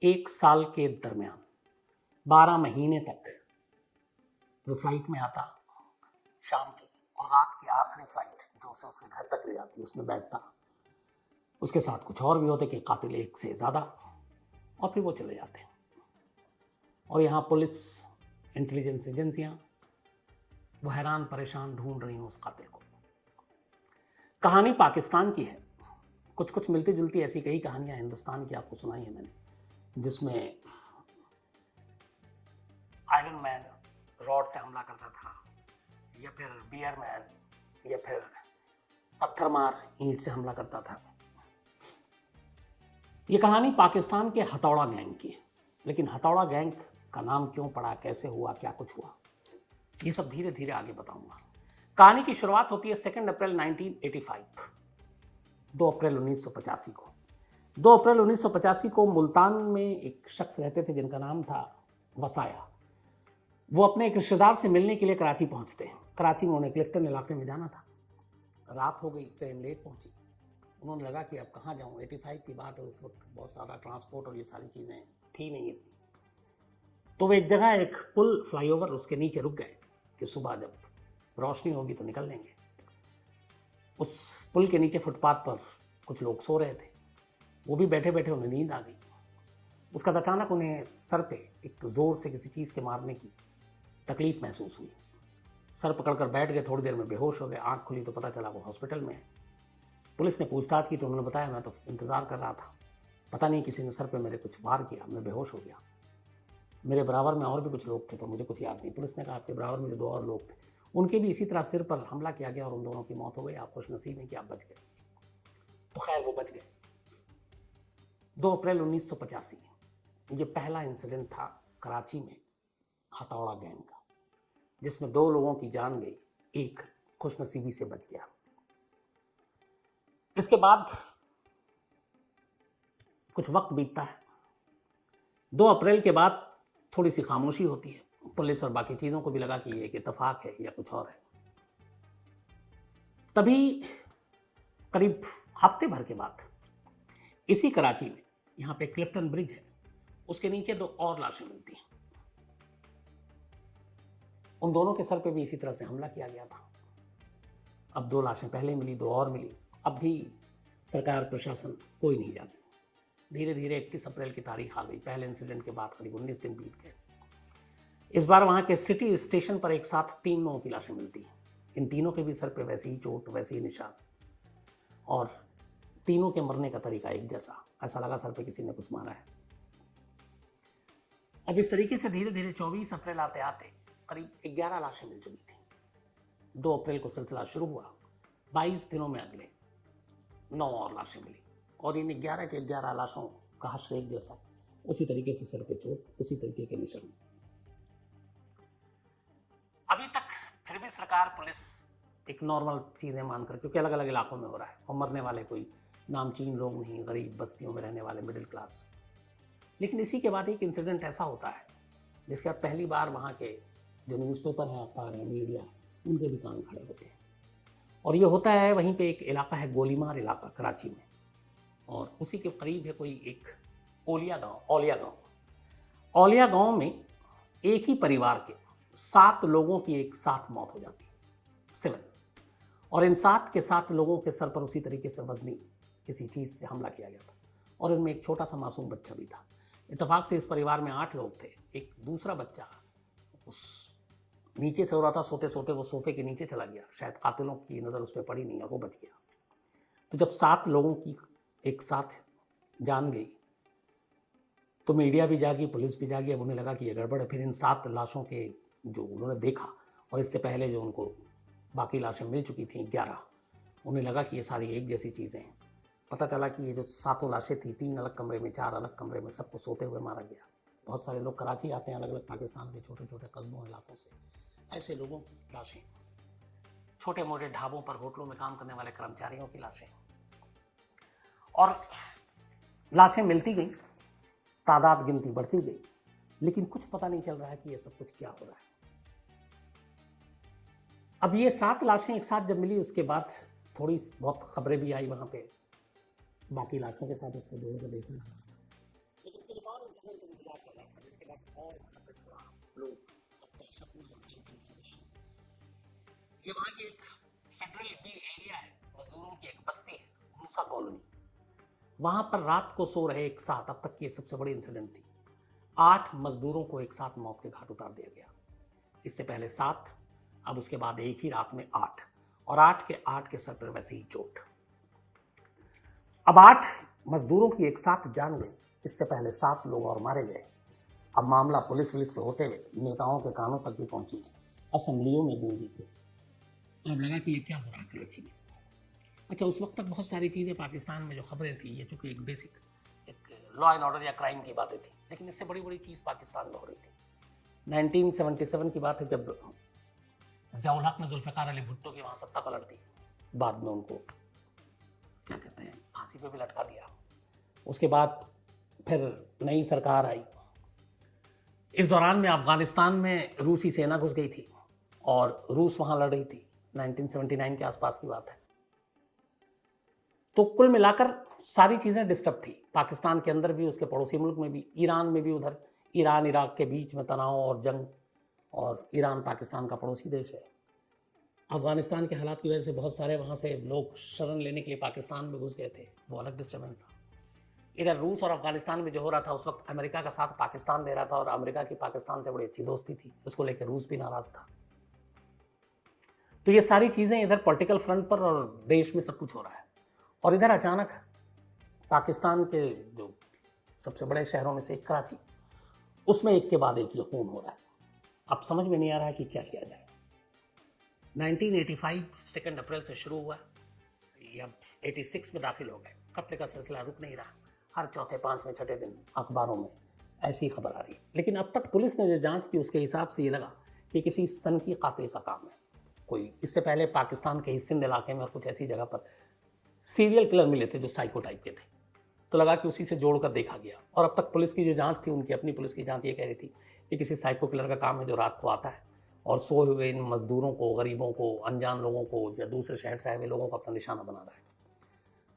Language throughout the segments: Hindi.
1 साल के दरमियान 12 महीने तक वो फ्लाइट में आता शाम की, और रात की आखिरी फ्लाइट जो उसे उसके घर तक ले जाती उसमें बैठता। उसके साथ कुछ और भी होते कि कातिल एक से ज़्यादा, और फिर वो चले जाते। और यहाँ पुलिस, इंटेलिजेंस एजेंसियाँ वो हैरान परेशान ढूंढ रही हैं उस कातिल को। कहानी पाकिस्तान की है, कुछ कुछ मिलती जुलती ऐसी कई कहानियां हिंदुस्तान की आपको सुनाई है मैंने, जिसमें आयरन मैन रॉड से हमला करता था, या फिर बियर मैन, या फिर पत्थर मार ईंट से हमला करता था। ये कहानी पाकिस्तान के हथौड़ा गैंग की है। लेकिन हथौड़ा गैंग का नाम क्यों पड़ा, कैसे हुआ, क्या कुछ हुआ, ये सब धीरे धीरे आगे बताऊंगा। कहानी की शुरुआत होती है 2 अप्रैल 1985, 2 अप्रैल 1985 को। 2 अप्रैल 1985 को मुल्तान में एक शख्स रहते थे जिनका नाम था वसाया। वो अपने एक रिश्तेदार से मिलने के लिए कराची पहुंचते हैं। कराची में उन्हें क्लिफ्टन इलाके में जाना था। रात हो गई, ट्रेन लेट पहुंची। उन्होंने लगा कि अब कहाँ जाऊँ, 85 की बात है, उस वक्त बहुत ज़्यादा ट्रांसपोर्ट और ये सारी चीज़ें थी नहीं इतनी। तो वे एक जगह, एक पुल, फ्लाईओवर, उसके नीचे रुक गए कि सुबह जब रोशनी होगी तो निकल लेंगे। उस पुल के नीचे फुटपाथ पर कुछ लोग सो रहे थे। वो भी बैठे बैठे उन्हें नींद आ गई। उसका अचानक उन्हें सर पे एक ज़ोर से किसी चीज़ के मारने की तकलीफ महसूस हुई। सर पकड़कर बैठ गए, थोड़ी देर में बेहोश हो गए। आँख खुली तो पता चला वो हॉस्पिटल में है। पुलिस ने पूछताछ की तो उन्होंने बताया, मैं तो इंतज़ार कर रहा था, पता नहीं किसी ने सर पे मेरे कुछ वार किया, मैं बेहोश हो गया। मेरे बराबर में और भी कुछ लोग थे पर मुझे कुछ याद नहीं। पुलिस ने कहा आपके बराबर में जो 2 और लोग थे उनके भी इसी तरह सिर पर हमला किया गया और उन दोनों की मौत हो गई। आप खुशनसीब हैं कि आप बच गए। तो खैर वो बच गए। 2 अप्रैल 1985 ये पहला इंसिडेंट था कराची में हथौड़ा गैंग का, जिसमें 2 लोगों की जान गई, एक खुशनसीबी से बच गया। इसके बाद कुछ वक्त बीतता है। 2 अप्रैल के बाद थोड़ी सी खामोशी होती है। पुलिस और बाकी चीज़ों को भी लगा कि ये एक इत्तेफाक है या कुछ और है। तभी करीब हफ्ते भर के बाद इसी कराची में, यहाँ पे क्लिफ्टन ब्रिज है, उसके नीचे 2 और लाशें मिलती हैं। उन दोनों के सर पे भी इसी तरह से हमला किया गया था। अब 2 लाशें पहले मिली, 2 और मिली। अब भी सरकार, प्रशासन कोई नहीं जाने। धीरे धीरे 31 अप्रैल की तारीख आ गई। पहले इंसिडेंट के बाद करीब 19 दिन बीत गए। इस बार वहाँ के सिटी स्टेशन पर एक साथ 3 लोगों की लाशें मिलती हैं। इन तीनों के भी सर पे वैसे ही चोट, वैसे ही निशान, और तीनों के मरने का तरीका एक जैसा। ऐसा लगा सर पे किसी ने कुछ मारा है। अब इस तरीके से धीरे धीरे 24 अप्रैल आते आते करीब 11 लाशें मिल चुकी थी। 2 अप्रैल को सिलसिला शुरू हुआ। 22 दिनों में अगले 9 और लाशें मिली, और इन 11 के 11 लाशों का हश्र एक जैसा, उसी तरीके से सर पे चोट, उसी तरीके के निशान। अभी तक फिर भी सरकार, पुलिस एक नॉर्मल चीज़ें मानकर, क्योंकि अलग अलग इलाकों में हो रहा है और मरने वाले कोई नामचीन लोग नहीं, गरीब बस्तियों में रहने वाले, मिडिल क्लास। लेकिन इसी के बाद एक इंसिडेंट ऐसा होता है जिसके बाद पहली बार वहाँ के जो न्यूज़पेपर हैं, अखबार हैं, मीडिया, उनके भी कान खड़े होते हैं। और ये होता है वहीं पे एक इलाका है गोलीमार इलाका कराची में, और उसी के करीब है कोई एक ओलिया गांव। औलिया गांव में एक ही परिवार के 7 लोगों की एक साथ मौत हो जाती है, 7। और इन 7 के 7 लोगों के सर पर उसी तरीके से वजनी किसी चीज़ से हमला किया गया था, और इनमें एक छोटा सा मासूम बच्चा भी था। इत्तेफाक से इस परिवार में 8 लोग थे। एक दूसरा बच्चा उस नीचे सो रहा था, सोते सोते वो सोफे के नीचे चला गया। शायद कातिलों की नज़र उस पर पड़ी नहीं और वो बच गया। तो जब 7 लोगों की एक साथ जान गई तो मीडिया भी जागी, पुलिस भी जागी। अब उन्हें लगा कि ये गड़बड़ है। फिर इन 7 लाशों के जो उन्होंने देखा, और इससे पहले जो उनको बाकी लाशें मिल चुकी थी 11, उन्हें लगा कि ये सारी एक जैसी चीज़ें हैं। पता चला कि ये जो 7 लाशें थी, 3 अलग कमरे में, 4 अलग कमरे में, सबको सोते हुए मारा गया। बहुत सारे लोग कराची आते हैं अलग अलग पाकिस्तान के छोटे छोटे कस्बों इलाकों से। ऐसे लोगों की लाशें, छोटे मोटे ढाबों पर, होटलों में काम करने वाले कर्मचारियों की लाशें, और लाशें मिलती गई, तादाद गिनती बढ़ती गई, लेकिन कुछ पता नहीं चल रहा है कि ये सब कुछ क्या हो रहा है। अब ये 7 लाशें एक साथ जब मिली, उसके बाद थोड़ी बहुत खबरें भी आई वहाँ पे, बाकी लाशों के साथ उसको जोड़ कर देखना। लेकिन फिर एक और और इंसिडेंट इंतजार कर रहा था, जिसके बाद और वहाँ पे थोड़ा लोग अब दहशत में और टेंशन कंडीशन। ये वहाँ की एक फेडरल बी एरिया है, मजदूरों की एक बस्ती है, मूसा कॉलोनी। वहाँ पर रात को सो रहे एक साथ, अब तक की सबसे बड़ी इंसिडेंट थी, 8 मजदूरों को एक साथ मौत के घाट उतार दिया गया। इससे पहले 7, अब उसके बाद एक ही रात में 8, और 8 के सर पर वैसे ही चोट। अब 8 मजदूरों की एक साथ जान गई, इससे पहले 7 लोग और मारे गए। अब मामला पुलिस से होते हुए नेताओं के कानों तक भी पहुंची, असेंबलियों में गूंजी थी। अब लगा कि ये क्या हो रहा है कराची में। अच्छा, उस वक्त तक बहुत सारी चीज़ें पाकिस्तान में जो खबरें थी, ये चूँकि एक बेसिक एक लॉ एंड ऑर्डर या क्राइम की बातें थी, लेकिन इससे बड़ी बड़ी चीज़ पाकिस्तान में हो रही थी। 1977 की बात है, जब ज़ियाउल हक ने जुल्फ़िकार अली भुट्टो की वहाँ सत्ता पलट दी, बाद में उनको क्या कहते हैं फांसी पे भी लटका दिया। उसके बाद फिर नई सरकार आई। इस दौरान में अफगानिस्तान में रूसी सेना घुस गई थी और रूस वहाँ लड़ रही थी। 1979 के आसपास की बात है। तो कुल मिलाकर सारी चीज़ें डिस्टर्ब थी, पाकिस्तान के अंदर भी, उसके पड़ोसी मुल्क में भी, ईरान में भी। उधर ईरान इराक के बीच में तनाव और जंग, और ईरान पाकिस्तान का पड़ोसी देश है। अफगानिस्तान के हालात की वजह से बहुत सारे वहाँ से लोग शरण लेने के लिए पाकिस्तान में घुस गए थे, वो अलग डिस्टर्बेंस था। इधर रूस और अफगानिस्तान में जो हो रहा था, उस वक्त अमेरिका का साथ पाकिस्तान दे रहा था, और अमेरिका की पाकिस्तान से बड़ी अच्छी दोस्ती थी, उसको लेकर रूस भी नाराज था। तो ये सारी चीज़ें इधर पॉलिटिकल फ्रंट पर और देश में सब कुछ हो रहा है। और इधर अचानक पाकिस्तान के जो सबसे बड़े शहरों में से एक कराची, उसमें एक के बाद एक ये खून हो रहा है। अब समझ में नहीं आ रहा है कि क्या किया जाए। 1985 2 अप्रैल से शुरू हुआ, या 86 में दाखिल हो गए। कत्ल का सिलसिला रुक नहीं रहा, हर चौथे, पाँचवें, छठे दिन अखबारों में ऐसी खबर आ रही है। लेकिन अब तक पुलिस ने जो जांच की, उसके हिसाब से ये लगा कि किसी सनकी कातिल का काम है कोई। इससे पहले पाकिस्तान के सिंध इलाके में और कुछ ऐसी जगह पर सीरियल किलर मिले थे जो साइको टाइप के थे, तो लगा कि उसी से जोड़कर देखा गया। और अब तक पुलिस की जो जांच थी, उनकी अपनी पुलिस की जांच ये कह रही थी कि किसी साइको किलर का काम है जो रात को आता है और सोए हुए इन मजदूरों को, गरीबों को, अनजान लोगों को, या दूसरे शहर से आए हुए लोगों को अपना निशाना बना रहा है।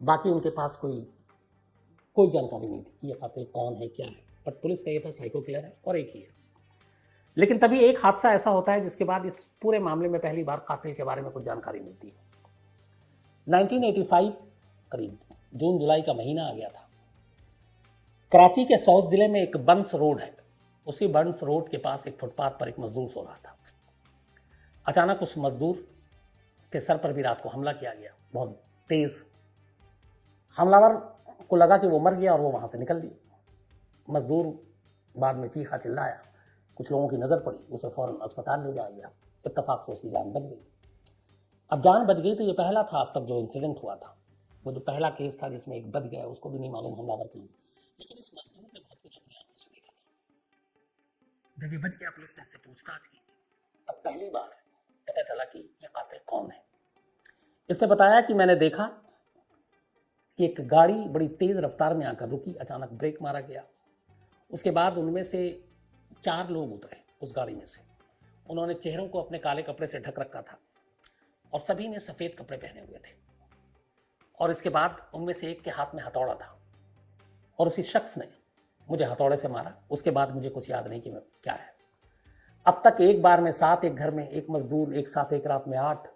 बाकी उनके पास कोई जानकारी नहीं थी कि ये कातिल कौन है, क्या है। बट पुलिस का ये था साइको किलर है और एक ही है। लेकिन तभी एक हादसा ऐसा होता है जिसके बाद इस पूरे मामले में पहली बार कातिल के बारे में कुछ जानकारी मिलती है। 1985 करीब जून जुलाई का महीना आ गया था। कराची के साउथ जिले में एक बंस रोड है, उसी बंस रोड के पास एक फुटपाथ पर एक मजदूर सो रहा था। अचानक उस मजदूर के सर पर भी रात को हमला किया गया, बहुत तेज। हमलावर को लगा कि वो मर गया और वो वहां से निकल लिया। मजदूर बाद में चीखा चिल्लाया, कुछ लोगों की नज़र पड़ी, उसे फौरन अस्पताल ले जाया गया। इत्तेफाक से उसकी जान बच गई। अब जान बच गई तो ये पहला था अब तक जो इंसिडेंट हुआ था, वो जो पहला केस था जिसमें एक बच गया, उसको भी नहीं मालूम हमलावर कौन। लेकिन इस मजदूर ने बहुत कुछ अपनी आंखों से देखा था। जब ये बच गया, पुलिस ने इससे पूछताछ की, तब पहली बार पता चला कि ये कातिल कौन है। इसने बताया कि मैंने देखा कि एक गाड़ी बड़ी तेज रफ्तार में आकर रुकी, अचानक ब्रेक मारा गया। उसके बाद उनमें से 4 लोग उतरे उस गाड़ी में से। उन्होंने चेहरों को अपने काले कपड़े से ढक रखा था और सभी ने सफ़ेद कपड़े पहने हुए थे। और इसके बाद उनमें से एक के हाथ में हथौड़ा था और उसी शख्स ने मुझे हथौड़े से मारा। उसके बाद मुझे कुछ याद नहीं कि मैं क्या है। अब तक एक बार में 7, एक घर में एक मजदूर, एक साथ एक रात में 8,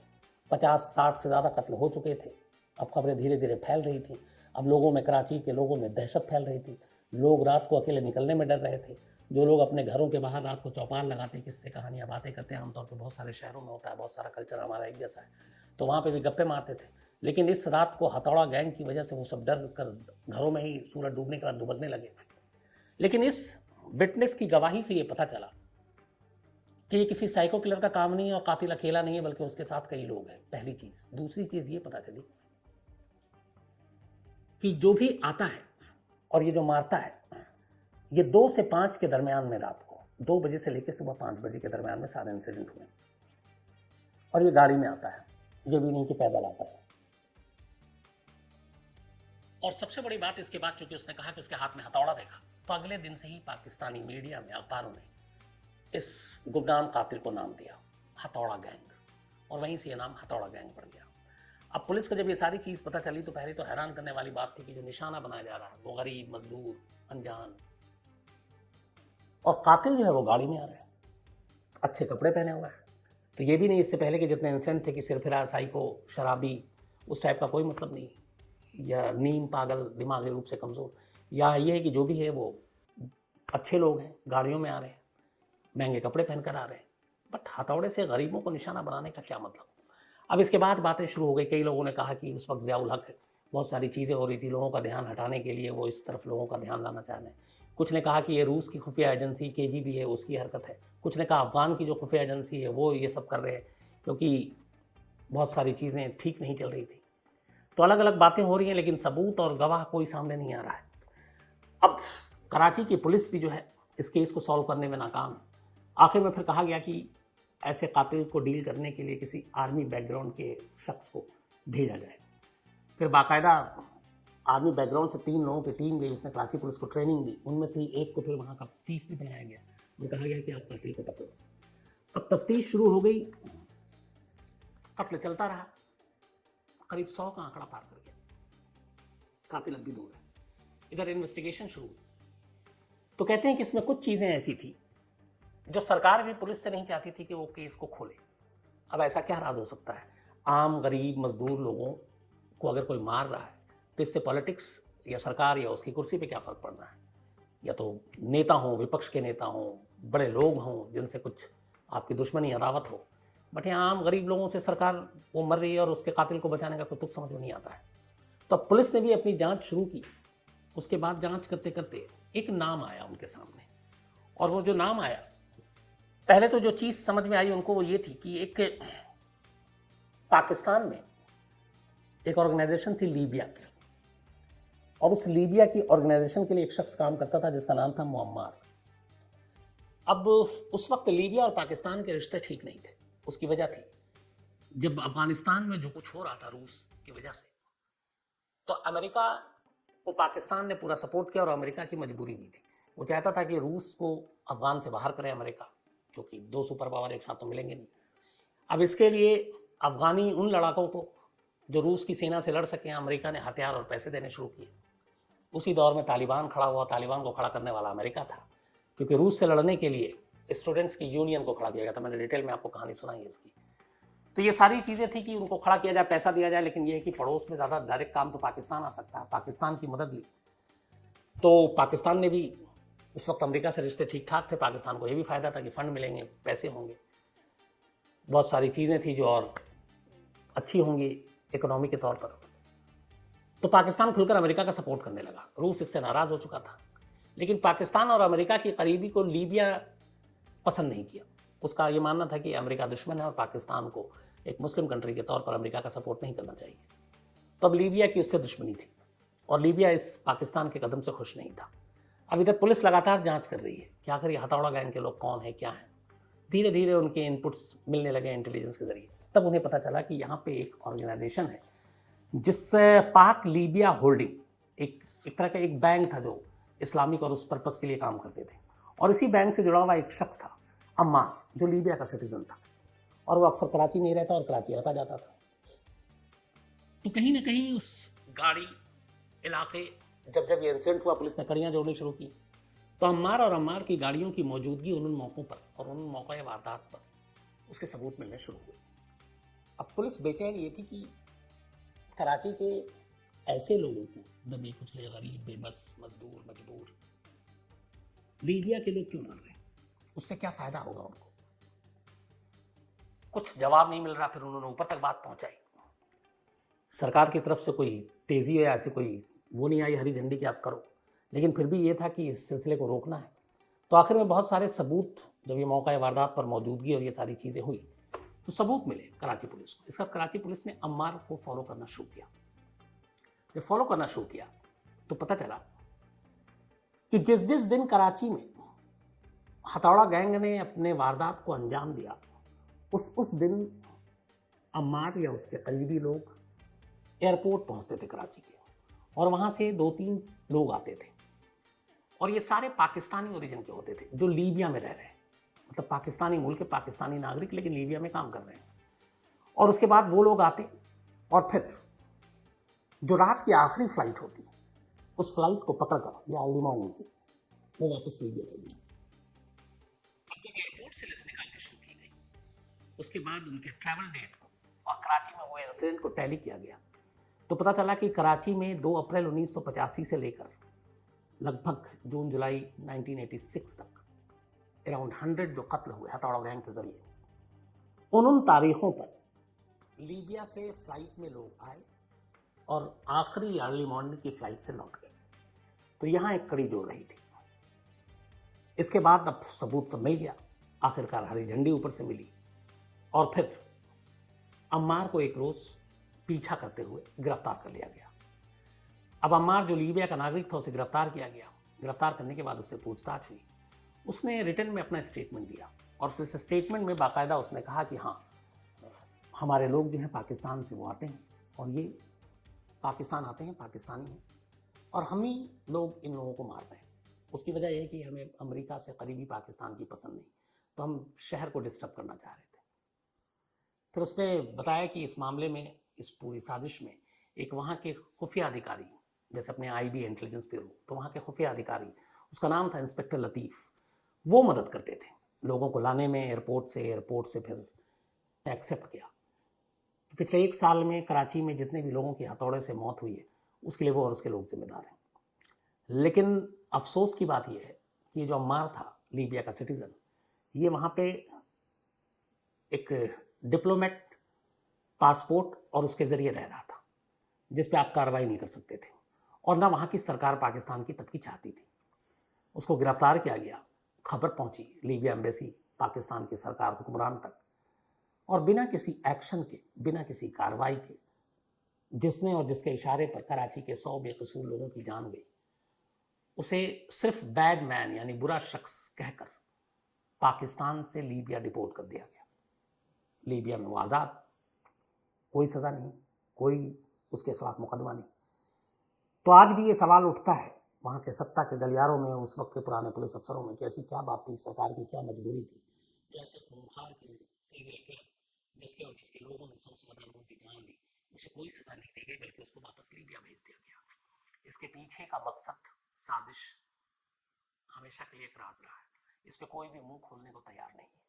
50-60 से ज़्यादा कत्ल हो चुके थे। अब खबरें धीरे धीरे फैल रही थी। अब लोगों में, कराची के लोगों में दहशत फैल रही थी। लोग रात को अकेले निकलने में डर रहे थे। जो लोग अपने घरों के बाहर रात को चौपाल लगाते, किस्से कहानियाँ बातें करते हैं, आमतौर पर बहुत सारे शहरों में होता है, बहुत सारा कल्चर हमारा एक जैसा है, तो वहाँ पे भी गप्पे मारते थे। लेकिन इस रात को हथौड़ा गैंग की वजह से वो सब डर कर घरों में ही सूरज डूबने के बाद दुबकने लगे। लेकिन इस विटनेस की गवाही से ये पता चला कि ये किसी साइको किलर का काम नहीं है और कातिल अकेला नहीं है, बल्कि उसके साथ कई लोग हैं, पहली चीज। दूसरी चीज ये पता चली कि जो भी आता है और ये जो मारता है, ये 2 से 5 के दरमियान में, रात को 2 बजे से लेकर सुबह 5 बजे के दरमियान में सारे इंसिडेंट हुए। और ये गाड़ी में आता है, ये भी नहीं कि पैदल आता है। और सबसे बड़ी बात इसके बाद, चूंकि उसने कहा कि उसके हाथ में हथौड़ा देखा, तो अगले दिन से ही पाकिस्तानी मीडिया में, अखबारों में इस गुमनाम कातिल को नाम दिया, हथौड़ा गैंग। और वहीं से ये नाम हथौड़ा गैंग पड़ गया। अब पुलिस को जब ये सारी चीज़ पता चली तो पहले तो हैरान करने वाली बात थी कि जो निशाना बनाया जा रहा है वो गरीब, मजदूर, अनजान, और कातिल जो है वो गाड़ी में आ रहा है, अच्छे कपड़े पहने हुए हैं। तो ये भी नहीं इससे पहले के जितने इंसिडेंट थे कि सिरफिरा साइको शराबी उस टाइप का कोई मतलब नहीं, या नीम पागल दिमागी रूप से कमज़ोर, या ये है कि जो भी है वो अच्छे लोग हैं, गाड़ियों में आ रहे हैं, महंगे कपड़े पहनकर आ रहे हैं। बट हथौड़े से गरीबों को निशाना बनाने का क्या मतलब। अब इसके बाद बातें शुरू हो गई। कई लोगों ने कहा कि उस वक्त ज़ियाउल हक बहुत सारी चीज़ें हो रही थी, लोगों का ध्यान हटाने के लिए वो इस तरफ लोगों का ध्यान लाना चाह रहे हैं। कुछ ने कहा कि ये रूस की खुफिया एजेंसी KGB है, उसकी हरकत है। कुछ ने कहा अफ़गान की जो खुफिया एजेंसी है वो ये सब कर रहे हैं क्योंकि बहुत सारी चीज़ें ठीक नहीं चल रही थी। तो अलग अलग बातें हो रही हैं, लेकिन सबूत और गवाह कोई सामने नहीं आ रहा है। अब कराची की पुलिस भी जो है इस केस को सॉल्व करने में नाकाम है। आखिर में फिर कहा गया कि ऐसे कातिल को डील करने के लिए किसी आर्मी बैकग्राउंड के शख्स को भेजा जाए। फिर बाकायदा आर्मी बैकग्राउंड से 3 लोगों की टीम गई, उसने कराची पुलिस को ट्रेनिंग दी। उनमें से ही एक को फिर वहाँ का चीफ भी बनाया गया और कहा गया कि आप कातिल को पकड़ो। अब तफ्तीश शुरू हो गई, कत्ल चलता रहा, करीब 100 का आंकड़ा पार कर गया, कातिल अब भी दूर है। इधर इन्वेस्टिगेशन शुरू हुई तो कहते हैं कि इसमें कुछ चीज़ें ऐसी थी जो सरकार भी पुलिस से नहीं चाहती थी कि वो केस को खोले। अब ऐसा क्या राज हो सकता है, आम गरीब मजदूर लोगों को अगर कोई मार रहा है तो इससे पॉलिटिक्स या सरकार या उसकी कुर्सी पे क्या फ़र्क पड़ रहा है। या तो नेता हों, विपक्ष के नेता हों, बड़े लोग हों जिनसे कुछ आपकी दुश्मनी अदावत हो, बट यहाँ आम गरीब लोगों से सरकार वो मर रही है और उसके कातिल को बचाने का कोई तुक समझ में नहीं आता है। तो अब पुलिस ने भी अपनी जांच शुरू की। उसके बाद जांच करते करते एक नाम आया उनके सामने, और वो जो नाम आया, पहले तो जो चीज़ समझ में आई उनको वो ये थी कि एक पाकिस्तान में एक ऑर्गेनाइजेशन थी लीबिया की, और उस लीबिया की ऑर्गेनाइजेशन के लिए एक शख्स काम करता था जिसका नाम था मुअम्मार। अब उस वक्त लीबिया और पाकिस्तान के रिश्ते ठीक नहीं थे। उसकी वजह थी जब अफगानिस्तान में जो कुछ हो रहा था रूस की वजह से, तो अमेरिका को पाकिस्तान ने पूरा सपोर्ट किया और अमेरिका की मजबूरी भी थी। वो चाहता था कि रूस को अफगान से बाहर करे अमेरिका, क्योंकि 2 सुपर पावर एक साथ तो मिलेंगे नहीं। अब इसके लिए अफगानी उन लड़ाकों को जो रूस की सेना से लड़ सकें, अमेरिका ने हथियार और पैसे देने शुरू किए। उसी दौर में तालिबान खड़ा हुआ। तालिबान को खड़ा करने वाला अमेरिका था, क्योंकि रूस से लड़ने के लिए स्टूडेंट्स की यूनियन को खड़ा किया गया था। मैंने डिटेल में आपको कहानी सुनाई है इसकी। तो ये सारी चीज़ें थी कि उनको खड़ा किया जाए, पैसा दिया जाए, लेकिन ये है कि पड़ोस में ज़्यादा डायरेक्ट काम तो पाकिस्तान आ सकता है। पाकिस्तान की मदद ली तो पाकिस्तान ने भी, उस वक्त अमेरिका से रिश्ते ठीक ठाक थे, पाकिस्तान को ये भी फ़ायदा था कि फ़ंड मिलेंगे, पैसे होंगे, बहुत सारी चीज़ें थी जो और अच्छी होंगी इकोनॉमी के तौर पर। तो पाकिस्तान खुलकर अमेरिका का सपोर्ट करने लगा। रूस इससे नाराज़ हो चुका था, लेकिन पाकिस्तान और अमेरिका की करीबी को लीबिया पसंद नहीं किया। उसका ये मानना था कि अमेरिका दुश्मन है और पाकिस्तान को एक मुस्लिम कंट्री के तौर पर अमेरिका का सपोर्ट नहीं करना चाहिए। तब लीबिया की उससे दुश्मनी थी और लीबिया इस पाकिस्तान के कदम से खुश नहीं था। अब इधर पुलिस लगातार जांच कर रही है कि आखिर ये हथौड़ा गैंग के लोग कौन है, क्या है। धीरे धीरे उनके इनपुट्स मिलने लगे इंटेलिजेंस के जरिए। तब उन्हें पता चला कि यहाँ पे एक ऑर्गेनाइजेशन है जिससे पाक लीबिया होल्डिंग, एक तरह का एक बैंक था जो इस्लामिक और उस पर्पज़ के लिए काम करते थे। और इसी बैंक से जुड़ा हुआ एक शख्स था अम्मार, जो लीबिया का सिटीजन था, और वो अक्सर कराची में ही रहता और कराची आता जाता था। तो कहीं ना कहीं उस गाड़ी इलाके, जब ये इंसिडेंट हुआ, पुलिस ने कड़ियाँ जोड़नी शुरू की। तो अम्मार और अम्मार की गाड़ियों की मौजूदगी उन मौक़ों पर और उन मौक़े वारदात पर उसके सबूत मिलने शुरू हुए। अब पुलिस बेचैन ये थी कि कराची के ऐसे लोगों को, दबे कुचले गरीब बेबस मजदूर मजबूर लीबिया के लोग क्यों मार रहे हैं, उससे क्या फ़ायदा होगा उनको। कुछ जवाब नहीं मिल रहा। फिर उन्होंने ऊपर तक बात पहुंचाई। सरकार की तरफ से कोई तेज़ी या ऐसी कोई वो नहीं आई हरी झंडी कि आप करो, लेकिन फिर भी ये था कि इस सिलसिले को रोकना है। तो आखिर में बहुत सारे सबूत, जब ये मौका वारदात पर मौजूदगी और ये सारी चीज़ें हुई तो सबूत मिले कराची पुलिस को। इसका कराची पुलिस ने अम्मार को फॉलो करना शुरू किया। जब फॉलो करना शुरू किया तो पता चला कि जिस जिस दिन कराची में हथौड़ा गैंग ने अपने वारदात को अंजाम दिया, उस दिन अम्मार या उसके करीबी लोग एयरपोर्ट पहुंचते थे कराची के, और वहां से 2-3 लोग आते थे, और ये सारे पाकिस्तानी ओरिजिन के होते थे जो लीबिया में रह रहे हैं, मतलब पाकिस्तानी मूल के पाकिस्तानी नागरिक, लेकिन लीबिया में काम कर रहे हैं। और उसके बाद वो लोग आते और फिर जो रात की आखिरी फ्लाइट होती, उस फ्लाइट को पकड़कर या अर्ली मॉर्निंग की, वो वापस लीबिया चली। से लिस्ट निकालनी शुरू की गई। उसके बाद उनके ट्रैवल डेट को और कराची में हुए इंसिडेंट को टैली किया गया, तो पता चला कि कराची में 2 अप्रैल 1985 से लेकर लगभग जून जुलाई 1986 तक अराउंड 100 जो कत्ल हुए हथौड़ा गैंग के जरिए, उन तारीखों पर लीबिया से फ्लाइट में लोग आए और आखिरी अर्ली मॉर्निंग की फ्लाइट से लौट गए। तो यहां एक कड़ी जोड़ रही थी। इसके बाद अब सबूत सब मिल गया, आखिरकार हरी झंडी ऊपर से मिली और फिर अम्मार को एक रोज पीछा करते हुए गिरफ्तार कर लिया गया। अब अम्मार जो लीबिया का नागरिक था उसे गिरफ्तार किया गया। गिरफ्तार करने के बाद उससे पूछताछ हुई। उसने रिटर्न में अपना स्टेटमेंट दिया और उस स्टेटमेंट में बाकायदा उसने कहा कि हाँ, हमारे लोग जो हैं पाकिस्तान से वो आते हैं और ये पाकिस्तान आते हैं, पाकिस्तानी हैं, और हम ही लोग इन लोगों को मार रहे हैं। उसकी वजह यह है कि हमें अमेरिका से करीबी पाकिस्तान की पसंद नहीं, तो हम शहर को डिस्टर्ब करना चाह रहे थे। फिर उसने बताया कि इस मामले में, इस पूरी साजिश में एक वहाँ के खुफिया अधिकारी, जैसे अपने IB इंटेलिजेंस ब्यूरो, तो वहाँ के खुफिया अधिकारी, उसका नाम था इंस्पेक्टर लतीफ़, वो मदद करते थे लोगों को लाने में एयरपोर्ट से फिर एक्सेप्ट किया। तो पिछले 1 साल में कराची में जितने भी लोगों की हथौड़े से मौत हुई है उसके लिए वो और उसके लोग जिम्मेदार हैं। लेकिन अफसोस की बात यह है कि ये जो अम्मार था, लीबिया का सिटीज़न, ये वहाँ पे एक डिप्लोमेट पासपोर्ट और उसके ज़रिए रह रहा था, जिस पे आप कार्रवाई नहीं कर सकते थे, और ना वहाँ की सरकार पाकिस्तान की तब की चाहती थी। उसको गिरफ्तार किया गया, खबर पहुंची लीबिया एम्बेसी, पाकिस्तान की सरकार, हुक्मरान तक, और बिना किसी एक्शन के, बिना किसी कार्रवाई के, जिसने और जिसके इशारे पर कराची के 100 बेकसूर लोगों की जान गई, उसे सिर्फ बैड मैन यानी बुरा शख्स कहकर पाकिस्तान से लीबिया डिपोर्ट कर दिया गया। लीबिया में वो आज़ाद, कोई सज़ा नहीं, कोई उसके खिलाफ मुकदमा नहीं। तो आज भी ये सवाल उठता है वहाँ के सत्ता के गलियारों में, उस वक्त के पुराने पुलिस अफसरों में, कि ऐसी क्या बात थी, सरकार की क्या मजबूरी थी कि ऐसे खूंखार के सीरियल किलर, जिसके और जिसके लोगों ने 100 से ज़्यादा लोगों की जान ली, उसे कोई सज़ा नहीं दी गई, बल्कि उसको वापस लीबिया भेज दिया गया। इसके पीछे का मकसद, साजिश, हमेशा के लिए एक राज रहा है। इस पर कोई भी मुंह खोलने को तैयार नहीं है।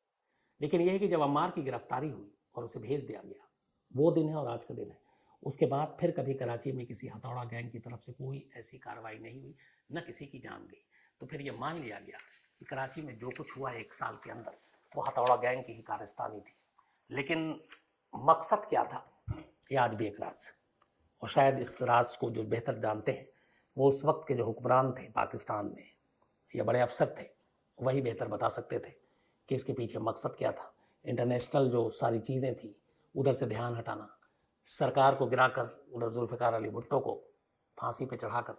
लेकिन यह है कि जब अम्मार की गिरफ्तारी हुई और उसे भेज दिया गया, वो दिन है और आज का दिन है। उसके बाद फिर कभी कराची में किसी हथौड़ा गैंग की तरफ से कोई ऐसी कार्रवाई नहीं हुई, न किसी की जान गई। तो फिर ये मान लिया गया कि कराची में जो कुछ हुआ 1 साल के अंदर, वो हथौड़ा गैंग की ही कारस्तानी थी। लेकिन मकसद क्या था, ये आज भी एक राज है। और शायद इस राज को जो बेहतर जानते हैं वो उस वक्त के जो हुक्मरान थे पाकिस्तान में या बड़े अफसर थे, वही बेहतर बता सकते थे कि इसके पीछे मकसद क्या था। इंटरनेशनल जो सारी चीज़ें थी उधर से ध्यान हटाना, सरकार को गिराकर उधर जुल्फ़िकार अली भुट्टो को फांसी पे चढ़ाकर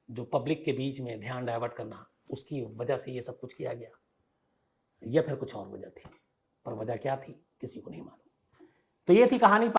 जो पब्लिक के बीच में ध्यान डाइवर्ट करना, उसकी वजह से ये सब कुछ किया गया, या फिर कुछ और वजह थी। पर वजह क्या थी किसी को नहीं मालूम। तो ये थी कहानी।